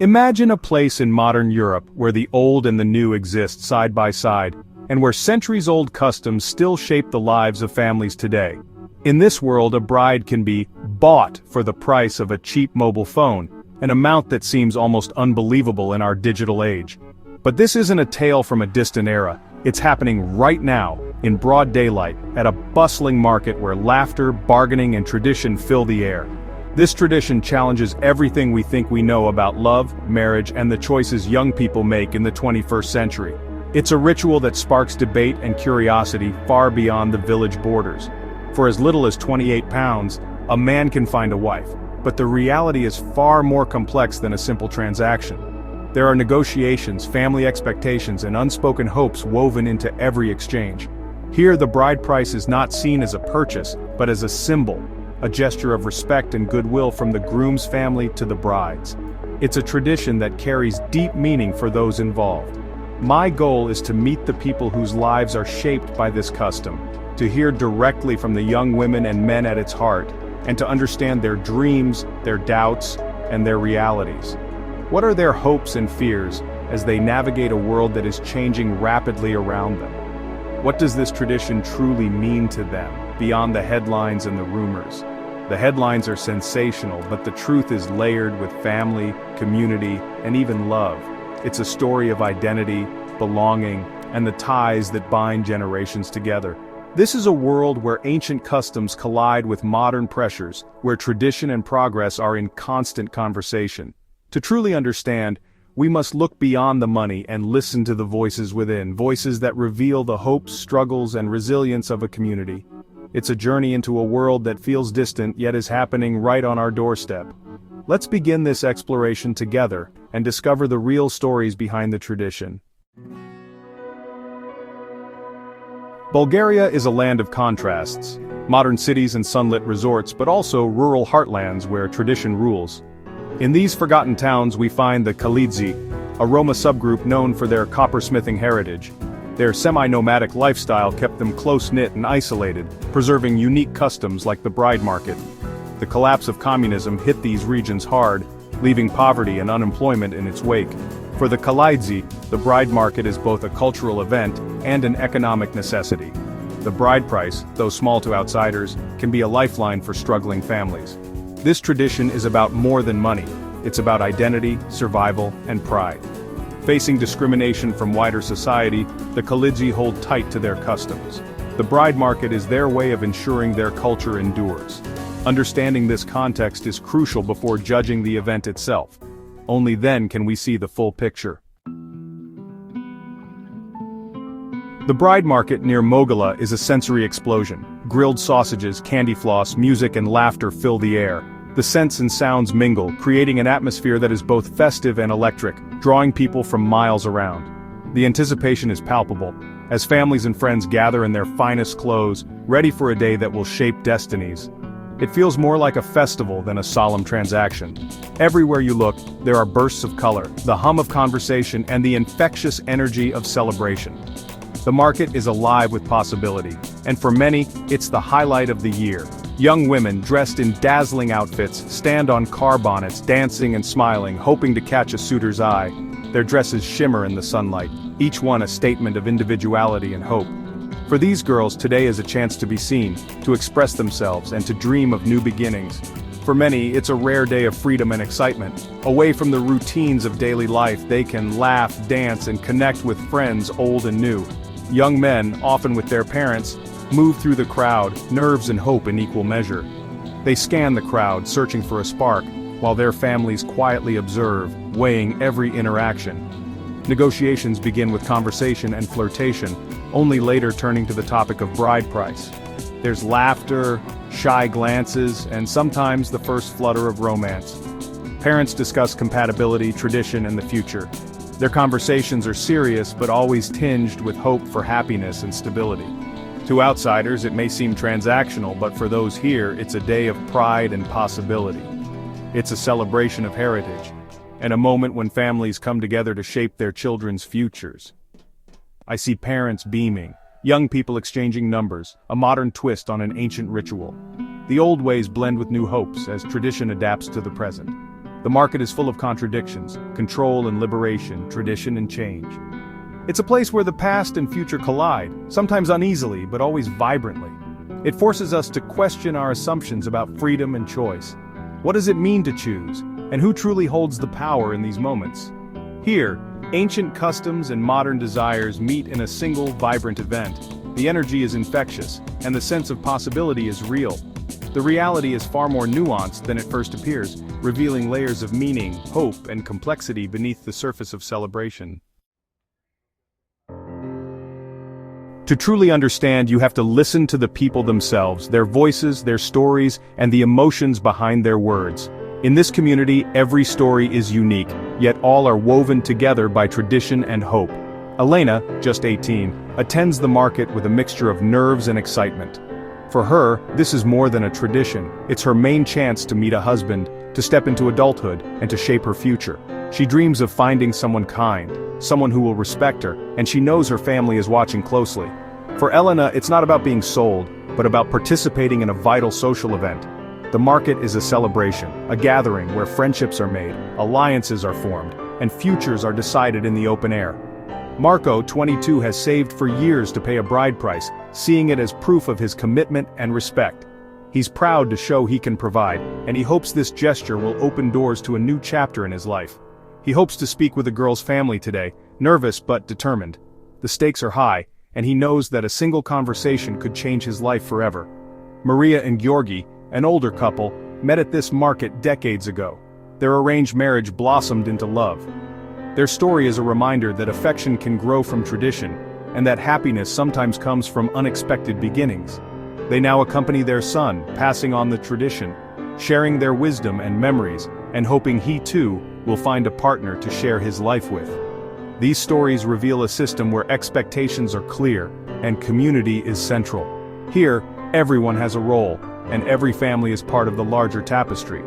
Imagine a place in modern Europe where the old and the new exist side by side, and where centuries-old customs still shape the lives of families today. In this world, a bride can be bought for the price of a cheap mobile phone, an amount that seems almost unbelievable in our digital age. But this isn't a tale from a distant era. It's happening right now, in broad daylight, at a bustling market where laughter, bargaining, and tradition fill the air. This tradition challenges everything we think we know about love, marriage, and the choices young people make in the 21st century. It's a ritual that sparks debate and curiosity far beyond the village borders. For as little as £28, a man can find a wife, but the reality is far more complex than a simple transaction. There are negotiations, family expectations, and unspoken hopes woven into every exchange. Here, the bride price is not seen as a purchase, but as a symbol, a gesture of respect and goodwill from the groom's family to the bride's. It's a tradition that carries deep meaning for those involved. My goal is to meet the people whose lives are shaped by this custom, to hear directly from the young women and men at its heart, and to understand their dreams, their doubts, and their realities. What are their hopes and fears as they navigate a world that is changing rapidly around them? What does this tradition truly mean to them, beyond the headlines and the rumors? The headlines are sensational, but the truth is layered with family, community, and even love. It's a story of identity, belonging, and the ties that bind generations together. This is a world where ancient customs collide with modern pressures, where tradition and progress are in constant conversation. To truly understand, we must look beyond the money and listen to the voices within, voices that reveal the hopes, struggles, and resilience of a community. It's a journey into a world that feels distant yet is happening right on our doorstep. Let's begin this exploration together and discover the real stories behind the tradition. Bulgaria is a land of contrasts, modern cities and sunlit resorts, but also rural heartlands where tradition rules. In these forgotten towns we find the Kalidzi, a Roma subgroup known for their coppersmithing heritage. Their semi-nomadic lifestyle kept them close-knit and isolated, preserving unique customs like the bride market. The collapse of communism hit these regions hard, leaving poverty and unemployment in its wake. For the Kalidzi, the bride market is both a cultural event and an economic necessity. The bride price, though small to outsiders, can be a lifeline for struggling families. This tradition is about more than money. It's about identity, survival, and pride. Facing discrimination from wider society, the Kalidzi hold tight to their customs. The bride market is their way of ensuring their culture endures. Understanding this context is crucial before judging the event itself. Only then can we see the full picture. The bride market near Mogila is a sensory explosion. Grilled sausages, candy floss, music and laughter fill the air. The scents and sounds mingle, creating an atmosphere that is both festive and electric, drawing people from miles around. The anticipation is palpable, as families and friends gather in their finest clothes, ready for a day that will shape destinies. It feels more like a festival than a solemn transaction. Everywhere you look, there are bursts of color, the hum of conversation, and the infectious energy of celebration. The market is alive with possibility, and for many, it's the highlight of the year. Young women, dressed in dazzling outfits, stand on car bonnets, dancing and smiling, hoping to catch a suitor's eye. Their dresses shimmer in the sunlight, each one a statement of individuality and hope. For these girls, today is a chance to be seen, to express themselves, and to dream of new beginnings. For many, it's a rare day of freedom and excitement. Away from the routines of daily life, they can laugh, dance, and connect with friends old and new. Young men, often with their parents, move through the crowd, nerves and hope in equal measure. They scan the crowd, searching for a spark, while their families quietly observe, weighing every interaction. Negotiations begin with conversation and flirtation, only later turning to the topic of bride price. There's laughter, shy glances, and sometimes the first flutter of romance. Parents discuss compatibility, tradition, and the future. Their conversations are serious but always tinged with hope for happiness and stability. To outsiders, it may seem transactional, but for those here, it's a day of pride and possibility. It's a celebration of heritage, and a moment when families come together to shape their children's futures. I see parents beaming, young people exchanging numbers, a modern twist on an ancient ritual. The old ways blend with new hopes as tradition adapts to the present. The market is full of contradictions, control and liberation, tradition and change. It's a place where the past and future collide, sometimes uneasily but always vibrantly. It forces us to question our assumptions about freedom and choice. What does it mean to choose, and who truly holds the power in these moments? Here, ancient customs and modern desires meet in a single vibrant event. The energy is infectious, and the sense of possibility is real. The reality is far more nuanced than it first appears, revealing layers of meaning, hope, and complexity beneath the surface of celebration. To truly understand, you have to listen to the people themselves, their voices, their stories, and the emotions behind their words. In this community, every story is unique, yet all are woven together by tradition and hope. Elena, just 18, attends the market with a mixture of nerves and excitement. For her, this is more than a tradition. It's her main chance to meet a husband, to step into adulthood, and to shape her future. She dreams of finding someone kind, someone who will respect her, and she knows her family is watching closely. For Elena, it's not about being sold, but about participating in a vital social event. The market is a celebration, a gathering where friendships are made, alliances are formed, and futures are decided in the open air. Marco, 22, has saved for years to pay a bride price, seeing it as proof of his commitment and respect. He's proud to show he can provide, and he hopes this gesture will open doors to a new chapter in his life. He hopes to speak with the girl's family today, nervous but determined. The stakes are high, and he knows that a single conversation could change his life forever. Maria and Georgi, an older couple, met at this market decades ago. Their arranged marriage blossomed into love. Their story is a reminder that affection can grow from tradition, and that happiness sometimes comes from unexpected beginnings. They now accompany their son, passing on the tradition, sharing their wisdom and memories, and hoping he too will find a partner to share his life with. These stories reveal a system where expectations are clear, and community is central. Here, everyone has a role, and every family is part of the larger tapestry.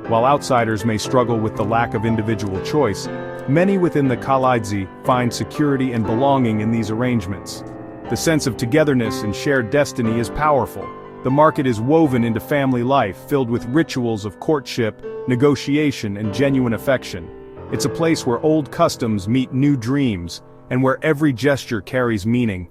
While outsiders may struggle with the lack of individual choice, many within the Kalaidze find security and belonging in these arrangements. The sense of togetherness and shared destiny is powerful. The market is woven into family life, filled with rituals of courtship, negotiation, and genuine affection. It's a place where old customs meet new dreams, and where every gesture carries meaning.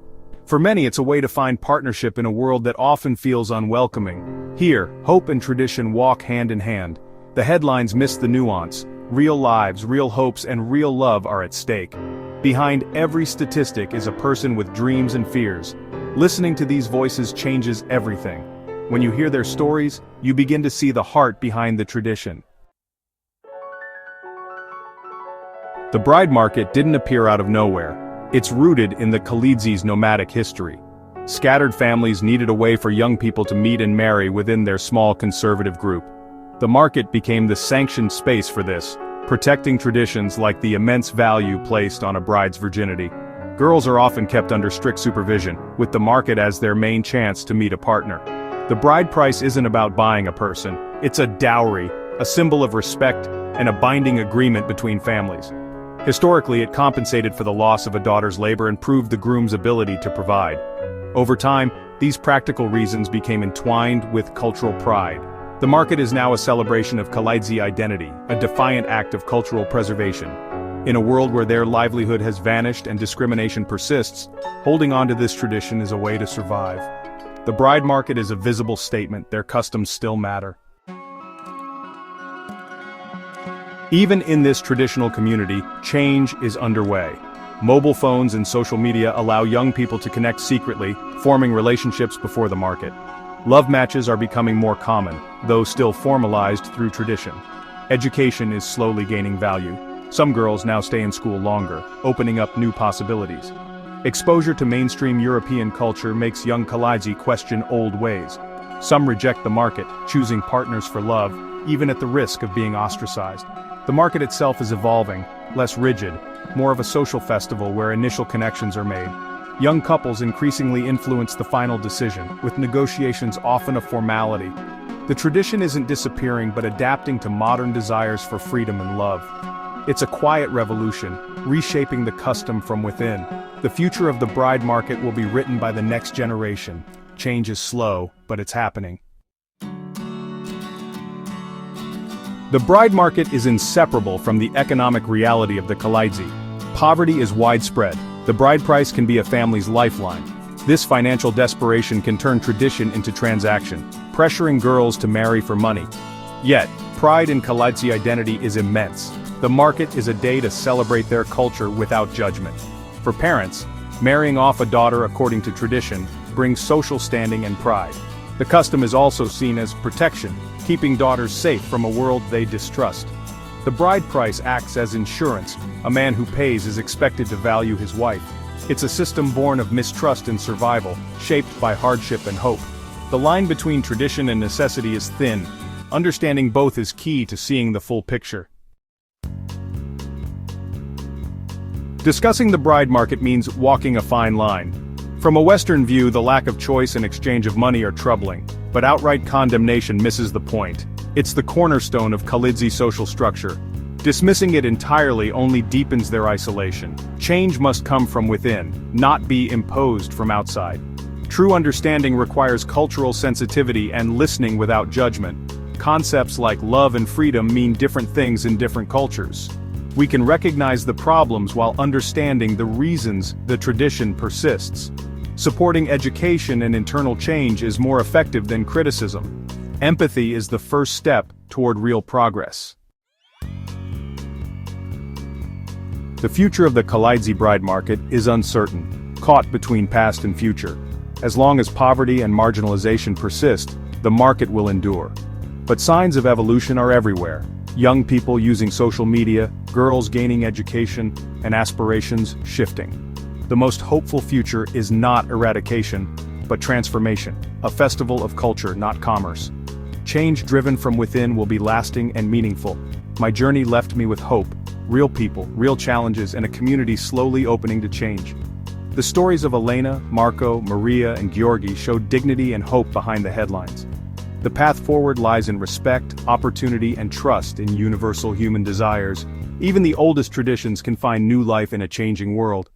For many, it's a way to find partnership in a world that often feels unwelcoming. Here, hope and tradition walk hand in hand. The headlines miss the nuance. Real lives, real hopes, and real love are at stake. Behind every statistic is a person with dreams and fears. Listening to these voices changes everything. When you hear their stories, you begin to see the heart behind the tradition. The bride market didn't appear out of nowhere. It's rooted in the Kalaidze's nomadic history. Scattered families needed a way for young people to meet and marry within their small conservative group. The market became the sanctioned space for this, protecting traditions like the immense value placed on a bride's virginity. Girls are often kept under strict supervision, with the market as their main chance to meet a partner. The bride price isn't about buying a person, it's a dowry, a symbol of respect, and a binding agreement between families. Historically, it compensated for the loss of a daughter's labor and proved the groom's ability to provide. Over time, these practical reasons became entwined with cultural pride. The market is now a celebration of Kalaidze identity, a defiant act of cultural preservation. In a world where their livelihood has vanished and discrimination persists, holding on to this tradition is a way to survive. The bride market is a visible statement their customs still matter. Even in this traditional community, change is underway. Mobile phones and social media allow young people to connect secretly, forming relationships before the market. Love matches are becoming more common, though still formalized through tradition. Education is slowly gaining value. Some girls now stay in school longer, opening up new possibilities. Exposure to mainstream European culture makes young Kalaidze question old ways. Some reject the market, choosing partners for love, even at the risk of being ostracized. The market itself is evolving, less rigid, more of a social festival where initial connections are made. Young couples increasingly influence the final decision, with negotiations often a formality. The tradition isn't disappearing but adapting to modern desires for freedom and love. It's a quiet revolution, reshaping the custom from within. The future of the bride market will be written by the next generation. Change is slow, but it's happening. The bride market is inseparable from the economic reality of the Kalidzie. Poverty is widespread. The bride price can be a family's lifeline. This financial desperation can turn tradition into transaction, pressuring girls to marry for money. Yet, pride in Kalidzie identity is immense. The market is a day to celebrate their culture without judgment. For parents, marrying off a daughter according to tradition brings social standing and pride. The custom is also seen as protection, keeping daughters safe from a world they distrust. The bride price acts as insurance. A man who pays is expected to value his wife. It's a system born of mistrust and survival, shaped by hardship and hope. The line between tradition and necessity is thin. Understanding both is key to seeing the full picture. Discussing the bride market means walking a fine line. From a Western view, the lack of choice and exchange of money are troubling, but outright condemnation misses the point. It's the cornerstone of Kalidzie social structure. Dismissing it entirely only deepens their isolation. Change must come from within, not be imposed from outside. True understanding requires cultural sensitivity and listening without judgment. Concepts like love and freedom mean different things in different cultures. We can recognize the problems while understanding the reasons the tradition persists. Supporting education and internal change is more effective than criticism. Empathy is the first step toward real progress. The future of the Kalidzie bride market is uncertain, caught between past and future. As long as poverty and marginalization persist, the market will endure. But signs of evolution are everywhere. Young people using social media, girls gaining education, and aspirations shifting. The most hopeful future is not eradication, but transformation, a festival of culture, not commerce. Change driven from within will be lasting and meaningful. My journey left me with hope, real people, real challenges, and a community slowly opening to change. The stories of Elena, Marco, Maria, and Georgi show dignity and hope behind the headlines. The path forward lies in respect, opportunity, and trust in universal human desires. Even the oldest traditions can find new life in a changing world.